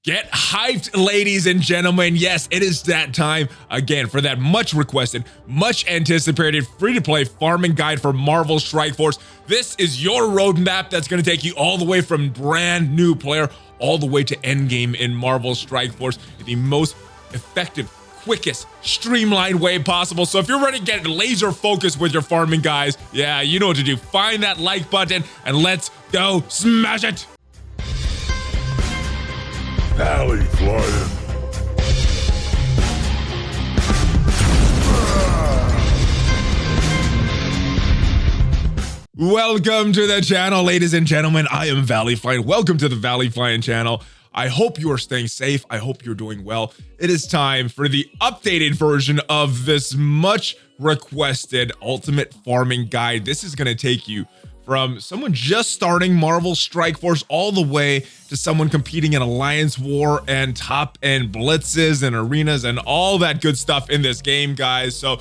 Get hyped, ladies and gentlemen. Yes, it is that time again for that much requested, much anticipated free-to-play farming guide for Marvel Strike Force. This is your roadmap that's going to take you all the way from brand new player all the way to endgame in Marvel Strike Force in the most effective, quickest, streamlined way possible. So if you're ready to get laser focused with your farming, guys, yeah, you know what to do. Find that like button and let's go smash it. ValleyFlyin. Welcome to the channel, ladies and gentlemen. I am ValleyFlyin. Welcome to the ValleyFlyin channel. I hope you are staying safe. I hope you're doing well. It is time for the updated version of this much requested ultimate farming guide. This is going to take you from someone just starting Marvel Strike Force all the way to someone competing in Alliance War and top end blitzes and arenas and all that good stuff in this game, guys. So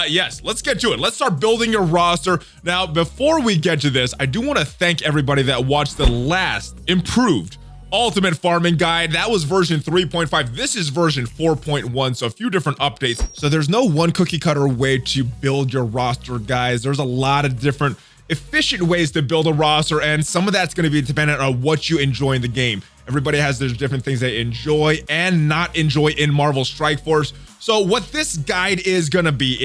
yes, let's get to it. Let's start building your roster. Now, before we get to this, I do want to thank everybody that watched the last improved ultimate farming guide. That was version 3.5. This is version 4.1, so a few different updates. So there's no one cookie cutter way to build your roster, guys. There's a lot of different efficient ways to build a roster, and some of that's going to be dependent on what you enjoy in the game. Everybody has their different things they enjoy and not enjoy in Marvel Strike Force. So what this guide is going to be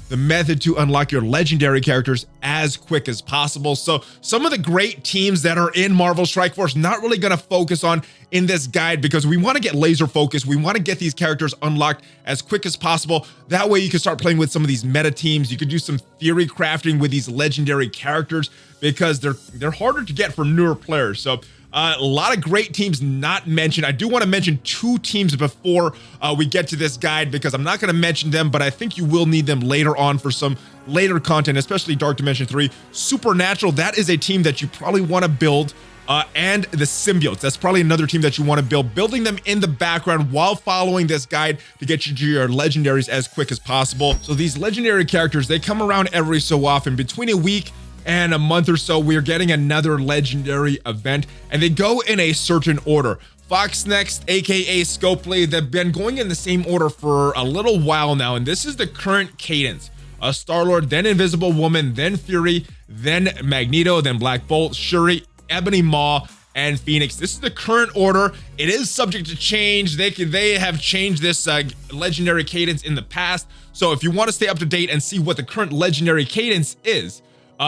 the method to unlock your legendary characters as quick as possible. So some of the great teams that are in Marvel Strike Force, not really going to focus on in this guide because we want to get laser focused. We want to get these characters unlocked as quick as possible. That way you can start playing with some of these meta teams. You could do some theory crafting with these legendary characters because they're harder to get for newer players. So a lot of great teams not mentioned. I do want to mention two teams before we get to this guide because I'm not going to mention them, but I think you will need them later on for some later content, especially Dark Dimension 3. Supernatural, that is a team that you probably want to build. And the Symbiotes, that's probably another team that you want to build, building them in the background while following this guide to get you to your legendaries as quick as possible. So these legendary characters, they come around every so often. Between a week and a month or so, we're getting another legendary event, and they go in a certain order. Fox Next, aka Scopely, they've been going in the same order for a little while now, and this is the current cadence. Star-Lord, then Invisible Woman, then Fury, then Magneto, then Black Bolt, Shuri, Ebony Maw, and Phoenix. This is the current order. It is subject to change. They have changed this legendary cadence in the past. So if you want to stay up to date and see what the current legendary cadence is,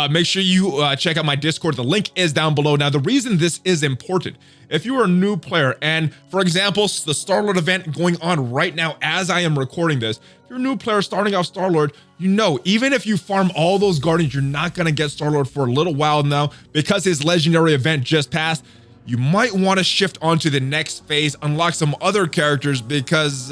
make sure you check out my Discord. The link is down below. Now, the reason this is important, if you are a new player, and for example, the Star-Lord event going on right now as I am recording this, if you're a new player starting off Star-Lord, you know, even if you farm all those Guardians, you're not going to get Star-Lord for a little while now because his legendary event just passed. You might want to shift on to the next phase, unlock some other characters because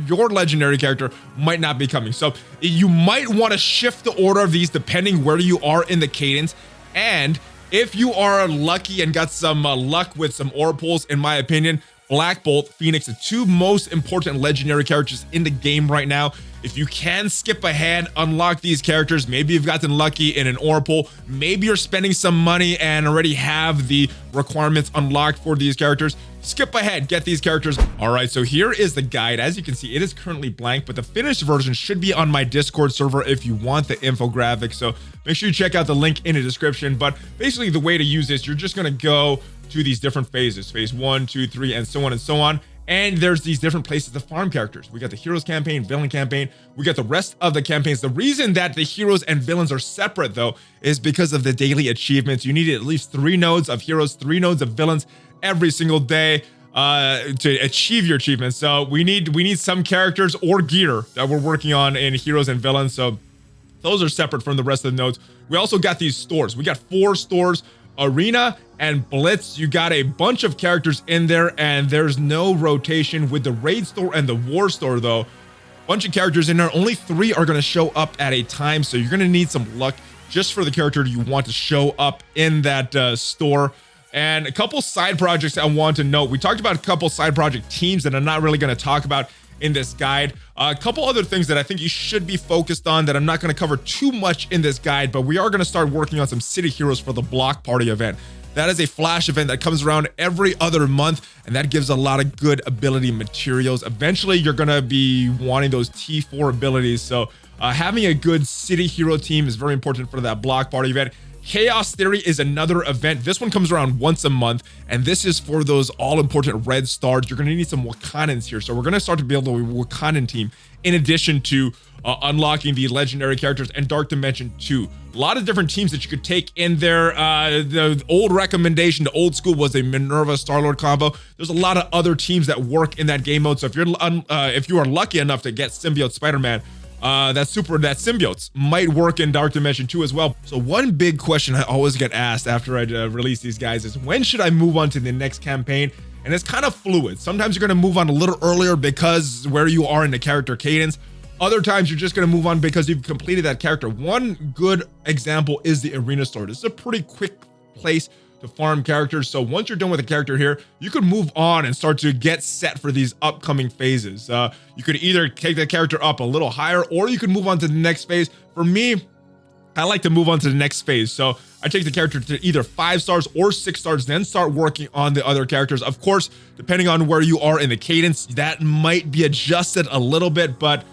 your legendary character might not be coming. So you might want to shift the order of these depending where you are in the cadence. And if you are lucky and got some luck with some aura pulls, in my opinion, Black Bolt, Phoenix, the two most important legendary characters in the game right now. If you can skip ahead, unlock these characters, maybe you've gotten lucky in an aura pull, maybe you're spending some money and already have the requirements unlocked for these characters, skip ahead, get these characters. All right, so here is the guide. As you can see, it is currently blank, but the finished version should be on my Discord server if you want the infographic. So make sure you check out the link in the description. But basically the way to use this, you're just gonna go to these different phases, phase 1, 2, 3, and so on and so on. And there's these different places to farm characters. We got the heroes campaign, villain campaign. We got the rest of the campaigns. The reason that the heroes and villains are separate though, is because of the daily achievements. You need at least 3 nodes of heroes, 3 nodes of villains every single day to achieve your achievements. So we need some characters or gear that we're working on in heroes and villains. So those are separate from the rest of the nodes. We also got these stores. We got 4 stores. Arena and Blitz, you got a bunch of characters in there, and there's no rotation with the raid store and the war store though. Bunch of characters in there, only 3 are going to show up at a time, so you're going to need some luck just for the character you want to show up in that store. And a couple side projects I want to note. We talked about a couple side project teams that I'm not really going to talk about in this guide. A couple other things that I think you should be focused on that I'm not going to cover too much in this guide, but we are going to start working on some city heroes for the block party event. That is a flash event that comes around every other month, and that gives a lot of good ability materials. Eventually, you're gonna be wanting those T4 abilities, so having a good city hero team is very important for that block party event. Chaos Theory is another event. This one comes around once a month, and this is for those all-important red stars. You're going to need some Wakandans here, so we're going to start to build a Wakandan team in addition to unlocking the legendary characters and Dark Dimension 2. A lot of different teams that you could take in there. The old recommendation, the old school, was a Minerva Star-Lord combo. There's a lot of other teams that work in that game mode, so if you are lucky enough to get Symbiote Spider-Man, that symbiotes might work in Dark Dimension 2 as well. So one big question I always get asked after I release these guys is, when should I move on to the next campaign? And it's kind of fluid. Sometimes you're going to move on a little earlier because where you are in the character cadence. Other times you're just going to move on because you've completed that character. One good example is the Arena Store. This is a pretty quick place to farm characters. So once you're done with a character here, you could move on and start to get set for these upcoming phases. You could either take the character up a little higher, or you could move on to the next phase. For me, I like to move on to the next phase. So I take the character to either 5 stars or 6 stars, then start working on the other characters. Of course, depending on where you are in the cadence, that might be adjusted a little bit, but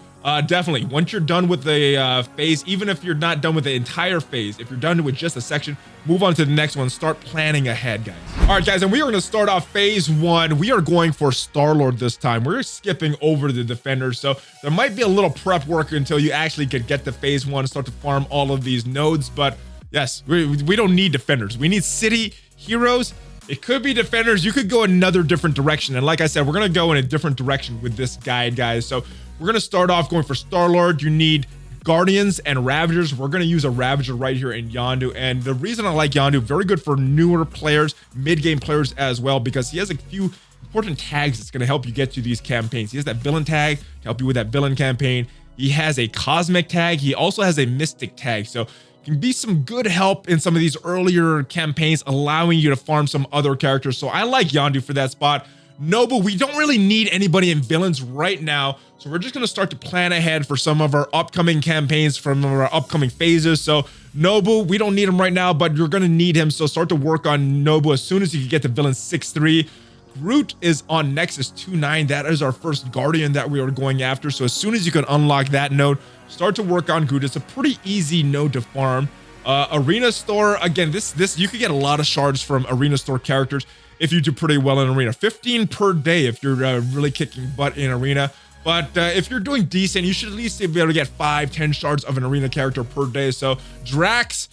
definitely, once you're done with the phase, even if you're not done with the entire phase, if you're done with just a section, move on to the next one. Start planning ahead, guys. All right, guys, and we are going to start off phase 1. We are going for Star-Lord this time. We're skipping over the defenders, so there might be a little prep work until you actually could get to phase 1 and start to farm all of these nodes. But yes, we don't need defenders. We need city heroes. It could be defenders. You could go another different direction. And like I said, we're going to go in a different direction with this guide, guys. So we're going to start off going for Star-Lord. You need Guardians and Ravagers. We're going to use a Ravager right here in Yondu. And the reason I like Yondu, very good for newer players, mid-game players as well, because he has a few important tags that's going to help you get to these campaigns. He has that villain tag to help you with that villain campaign. He has a cosmic tag. He also has a mystic tag. So can be some good help in some of these earlier campaigns, allowing you to farm some other characters. So I like Yondu for that spot. Nobu, we don't really need anybody in villains right now, so we're just going to start to plan ahead for some of our upcoming campaigns from our upcoming phases. So Nobu, we don't need him right now, but you're going to need him, so start to work on Nobu as soon as you can get to villain 6-3. Groot is on Nexus 2-9. That is our first Guardian that we are going after, so as soon as you can unlock that node, start to work on Groot. It's a pretty easy node to farm. Arena Store, again, this you could get a lot of shards from Arena Store characters if you do pretty well in Arena. 15 per day if you're really kicking butt in Arena. But if you're doing decent, you should at least be able to get 5-10 shards of an Arena character per day. So Drax,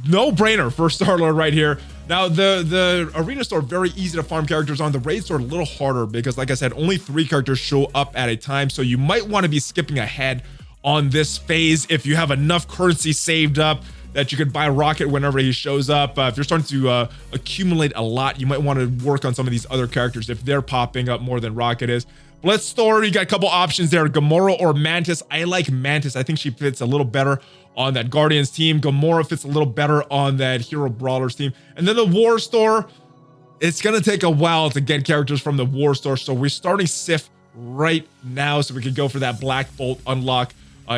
no brainer for Star-Lord right here. Now the Arena Store, very easy to farm characters on. The Raid Store a little harder because, like I said, only 3 characters show up at a time. So you might want to be skipping ahead on this phase if you have enough currency saved up that you could buy Rocket whenever he shows up. If you're starting to accumulate a lot, you might want to work on some of these other characters if they're popping up more than Rocket is. Blitz Store, you got a couple options there, Gamora or Mantis. I like Mantis. I think she fits a little better on that Guardians team. Gamora fits a little better on that Hero Brawlers team. And then the War Store, it's going to take a while to get characters from the War Store, so we're starting Sif right now so we can go for that Black Bolt unlock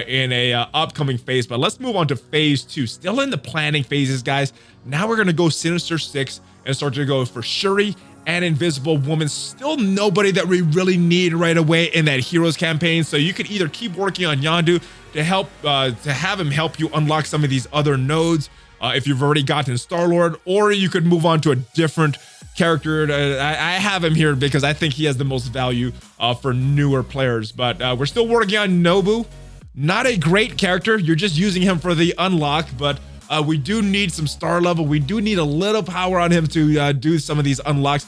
in a upcoming phase. But let's move on to phase 2. Still in the planning phases, guys. Now we're going to go Sinister Six and start to go for Shuri and Invisible Woman. Still nobody that we really need right away in that Heroes campaign. So you could either keep working on Yondu to help to have him help you unlock some of these other nodes if you've already gotten Star-Lord, or you could move on to a different character. I have him here because I think he has the most value for newer players. But we're still working on Nobu. Not a great character. You're just using him for the unlock, but we do need some star level. We do need a little power on him to do some of these unlocks,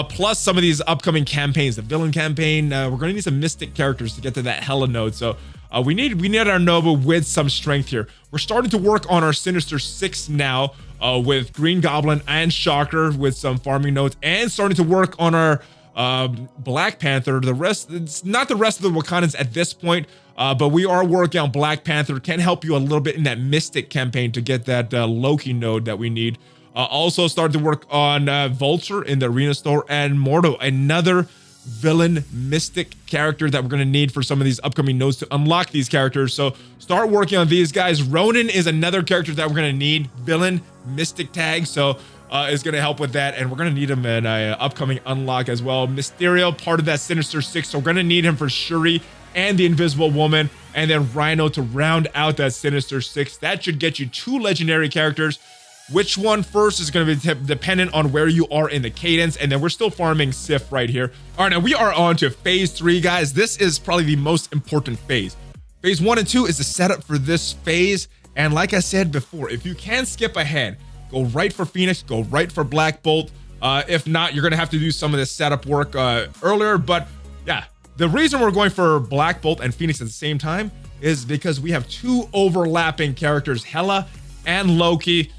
plus some of these upcoming campaigns. The villain campaign, we're going to need some mystic characters to get to that Hela node. So we need our Nobu with some strength here. We're starting to work on our Sinister Six now with Green Goblin and Shocker with some farming nodes, and starting to work on our Black Panther. It's not the rest of the Wakandans at this point, but we are working on Black Panther. Can help you a little bit in that Mystic campaign to get that Loki node that we need. Also started to work on Vulture in the Arena Store, and Mordo, another villain Mystic character that we're going to need for some of these upcoming nodes to unlock these characters. So start working on these guys. Ronan is another character that we're going to need, villain Mystic tag. So is going to help with that, and we're going to need him in an upcoming unlock as well. Mysterio, part of that Sinister Six, so we're going to need him for Shuri and the Invisible Woman, and then Rhino to round out that Sinister Six. That should get you 2 legendary characters. Which one first is going to be dependent on where you are in the cadence, and then we're still farming Sif right here. All right, now we are on to phase 3, guys. This is probably the most important phase. Phase 1 and 2 is the setup for this phase, and like I said before, if you can skip ahead, go right for Phoenix, go right for Black Bolt. If not, you're going to have to do some of this setup work earlier, but yeah, the reason we're going for Black Bolt and Phoenix at the same time is because we have 2 overlapping characters, Hela and Loki.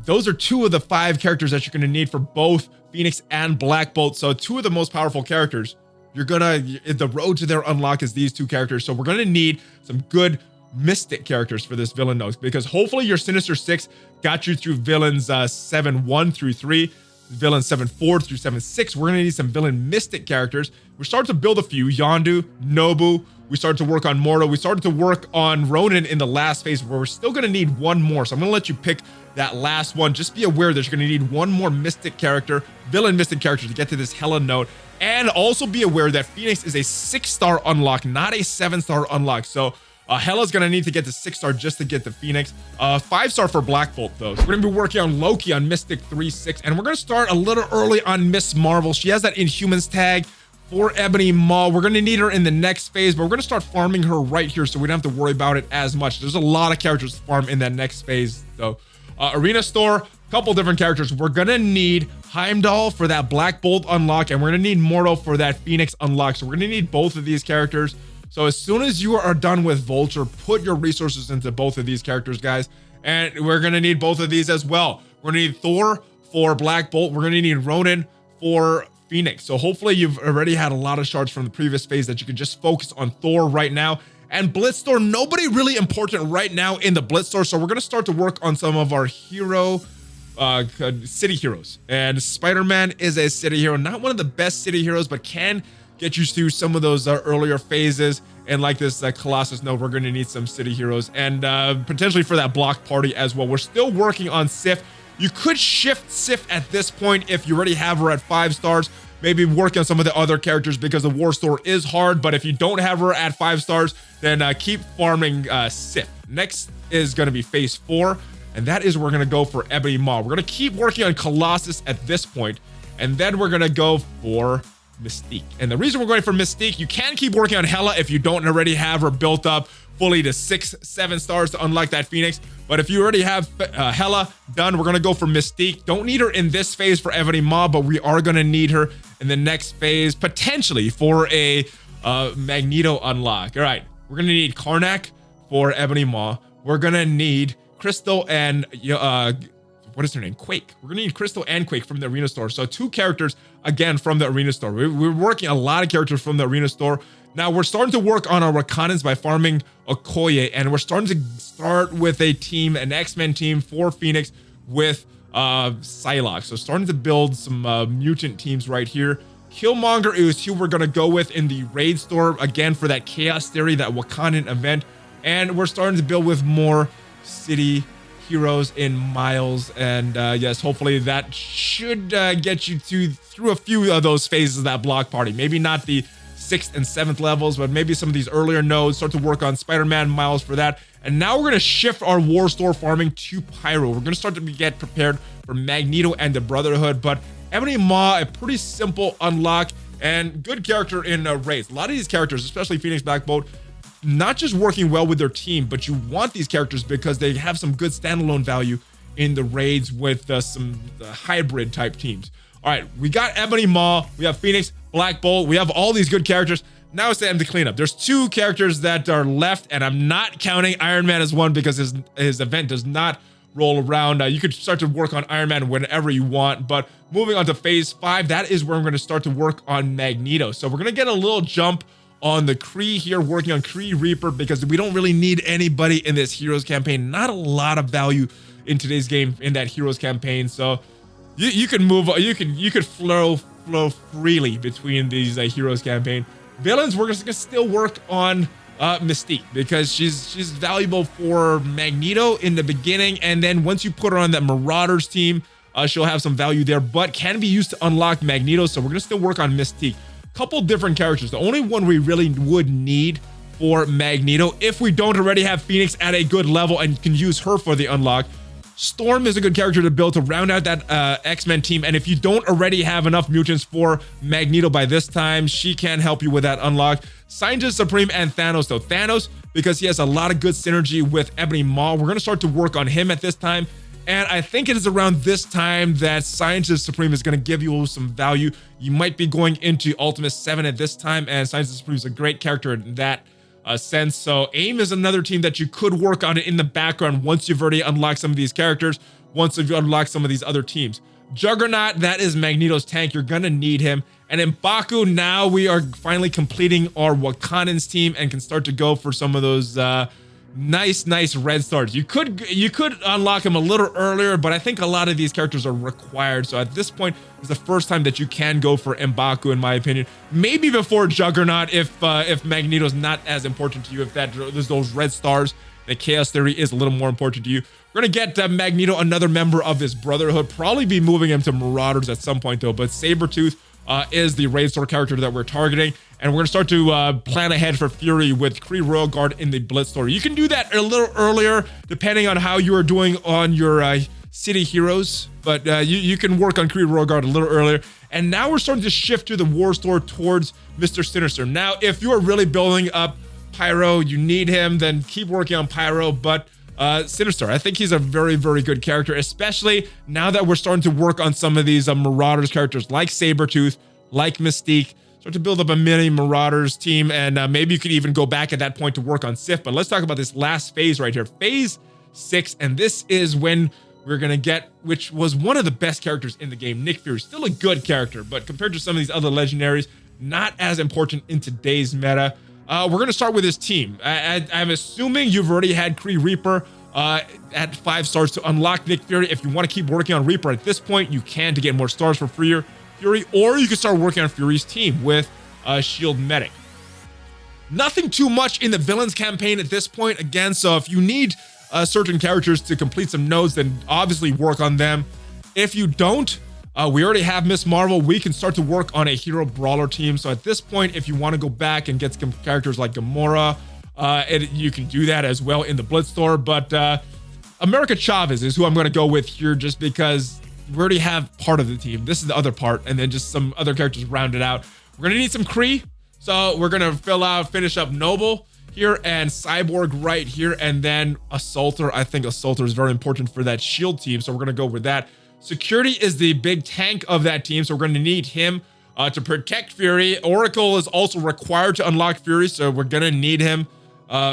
Those are 2 of the 5 characters that you're going to need for both Phoenix and Black Bolt. So 2 of the most powerful characters. The road to their unlock is these 2 characters. So we're going to need some good mystic characters for this villain node, because hopefully your Sinister Six got you through villains 7-1 through 3, villain 7-4 through 7-6. We're going to need some villain mystic characters. We're starting to build a few. Yondu, Nobu. We started to work on Mordo. We started to work on Ronin in the last phase, where we're still going to need 1 more. So I'm going to let you pick that last one. Just be aware that you're going to need 1 more mystic character, villain mystic character, to get to this Hela node. And also be aware that Phoenix is a 6-star unlock, not a 7-star unlock. So Hela's going to need to get to 6-star just to get the Phoenix. 5-star for Black Bolt, though. So we're going to be working on Loki on Mystic 3-6. And we're going to start a little early on Miss Marvel. She has that Inhumans tag for Ebony Maw. We're going to need her in the next phase, but we're going to start farming her right here, so we don't have to worry about it as much. There's a lot of characters to farm in that next phase, though. Arena Store, a couple different characters. We're going to need Heimdall for that Black Bolt unlock, and we're going to need Mordo for that Phoenix unlock. So we're going to need both of these characters. So as soon as you are done with Vulture, put your resources into both of these characters, guys. And we're going to need both of these as well. We're going to need Thor for Black Bolt. We're going to need Ronin for Phoenix. So hopefully you've already had a lot of shards from the previous phase that you can just focus on Thor right now. And Blitzstore, nobody really important right now in the Blitzstore. So we're going to start to work on some of our city heroes. And Spider-Man is a city hero, not one of the best city heroes, but can get you through some of those earlier phases. And like this Colossus node, we're going to need some city heroes, and potentially for that block party as well. We're still working on Sif. You could shift Sif at this point if you already have her at 5 stars. Maybe work on some of the other characters, because the War Store is hard. But if you don't have her at 5 stars, then keep farming Sif. Next is going to be phase 4, and that is we're going to go for Ebony Maw. We're going to keep working on Colossus at this point, and then we're going to go for Mystique. And the reason we're going for Mystique, you can keep working on Hela if you don't already have her built up fully to 6-7 stars to unlock that Phoenix. But if you already have Hela done, we're going to go for Mystique. Don't need her in this phase for Ebony Maw, but we are going to need her in the next phase, potentially for a Magneto unlock. All right, we're going to need Karnak for Ebony Maw. We're going to need Crystal and what is her name? Quake. We're gonna need Crystal and Quake from the Arena Store. So 2 characters again from the Arena Store. We're working a lot of characters from the Arena Store. Now we're starting to work on our Wakandans by farming Okoye, and we're starting to start with a team, an X-Men team for Phoenix with Psylocke. So starting to build some mutant teams right here. Killmonger is who we're gonna go with in the Raid Store again for that Chaos Theory, that Wakandan event. And we're starting to build with more city heroes in Miles, and yes, hopefully that should get you through a few of those phases of that block party. Maybe not the 6th and 7th levels, but maybe some of these earlier nodes. Start to work on Spider-Man, Miles for that. And now we're going to shift our War Store farming to Pyro. We're going to start to get prepared for Magneto and the Brotherhood. But Ebony Maw, a pretty simple unlock and good character in raids. A lot of these characters, especially Phoenix, Black Bolt, not just working well with their team, but you want these characters because they have some good standalone value in the raids with some hybrid type teams. All right, we got Ebony Maw, we have Phoenix, Black Bolt, we have all these good characters. Now it's time to clean up. There's 2 characters that are left, and I'm not counting Iron Man as one because his event does not roll around. You could start to work on Iron Man whenever you want, but moving on to phase 5, that is where I'm going to start to work on Magneto. So we're going to get a little jump on the Kree here, working on Kree Reaper, because we don't really need anybody in this Heroes campaign. Not a lot of value in today's game in that Heroes campaign. So you can move, you could flow freely between these Heroes campaign. Villains, we're gonna still work on Mystique, because she's valuable for Magneto in the beginning, and then once you put her on that Marauders team, she'll have some value there, but can be used to unlock Magneto. So we're gonna still work on Mystique. Couple different characters. The only one we really would need for Magneto, if we don't already have Phoenix at a good level and can use her for the unlock, Storm is a good character to build to round out that X-Men team. And if you don't already have enough mutants for Magneto by this time, she can help you with that unlock. Scientist Supreme and Thanos, though. Thanos, because he has a lot of good synergy with Ebony Maw, we're going to start to work on him at this time. And I think it is around this time that Scientist Supreme is going to give you some value. You might be going into Ultimate 7 at this time, and Scientist Supreme is a great character in that sense. So AIM is another team that you could work on in the background once you've already unlocked some of these characters, once you've unlocked some of these other teams. Juggernaut, that is Magneto's tank. You're gonna need him. And in Baku, now we are finally completing our Wakandans team and can start to go for some of those nice red stars. You could unlock him a little earlier, but I think a lot of these characters are required. So at this point is the first time that you can go for M'Baku, in my opinion. Maybe before Juggernaut, if Magneto's not as important to you, if there's those red stars, the Chaos Theory is a little more important to you. We're gonna get Magneto another member of his Brotherhood, probably be moving him to Marauders at some point though, but Sabretooth is the Raid Store character that we're targeting. And we're gonna start to plan ahead for Fury with Kree Royal Guard in the Blitz Store. You can do that a little earlier, depending on how you are doing on your city heroes, but you can work on Kree Royal Guard a little earlier. And now we're starting to shift to the War Store towards Mr. Sinister. Now, if you are really building up Pyro, you need him, then keep working on Pyro, but Sinister, I think he's a very good character, especially now that we're starting to work on some of these Marauders characters like Sabretooth, like Mystique. Start to build up a mini Marauders team, and maybe you could even go back at that point to work on Sif. But let's talk about this last phase right here, phase 6, and this is when we're gonna get, which was one of the best characters in the game, Nick Fury. Still a good character, but compared to some of these other legendaries, not as important in today's meta. We're gonna start with his team. I'm assuming you've already had Kree Reaper at 5 stars to unlock Nick Fury. If you want to keep working on Reaper at this point, you can to get more stars for Fury, or you can start working on Fury's team with Shield Medic. Nothing too much in the villains campaign at this point, again, so if you need certain characters to complete some nodes, then obviously work on them. If you don't, we already have Miss Marvel. We can start to work on a hero brawler team. So at this point, if you want to go back and get some characters like Gamora, you can do that as well in the Blitz Store. But America Chavez is who I'm going to go with here, just because we already have part of the team. This is the other part, and then just some other characters rounded out. We're going to need some Kree, so we're going to finish up Noble here and Cyborg right here, and then Assaulter. I think Assaulter is very important for that shield team, so we're going to go with that. Security is the big tank of that team, so we're going to need him to protect Fury. Oracle is also required to unlock Fury, so we're going to need him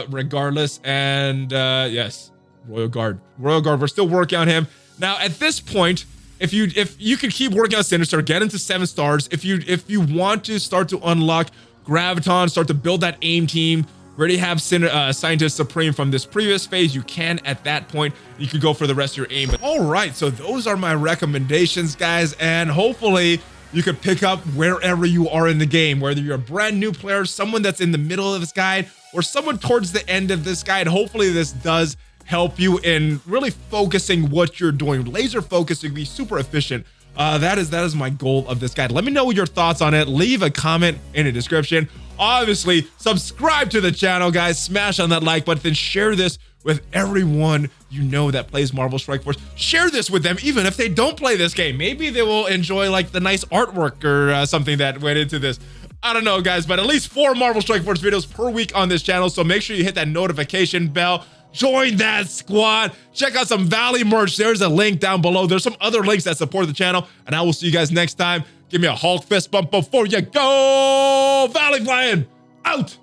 regardless. And yes, Royal Guard, we're still working on him. Now at this point, if you can keep working on Sinister, get into 7 stars. If you want to start to unlock Graviton, start to build that AIM team, already have Scientist Supreme from this previous phase, you can at that point. You can go for the rest of your AIM. All right, so those are my recommendations, guys, and hopefully you could pick up wherever you are in the game, whether you're a brand new player, someone that's in the middle of this guide, or someone towards the end of this guide. Hopefully this does help you in really focusing what you're doing, laser focusing, be super efficient. That is my goal of this guide. Let me know your thoughts on it. Leave a comment in the description. Obviously, subscribe to the channel, guys. Smash on that like button. Share this with everyone you know that plays Marvel Strike Force. Share this with them, even if they don't play this game. Maybe they will enjoy like the nice artwork or something that went into this. I don't know, guys, but at least 4 Marvel Strike Force videos per week on this channel. So make sure you hit that notification bell. Join that squad. Check out some Valley merch. There's a link down below. There's some other links that support the channel, and I will see you guys next time. Give me a Hulk fist bump before you go. ValleyFlyin out.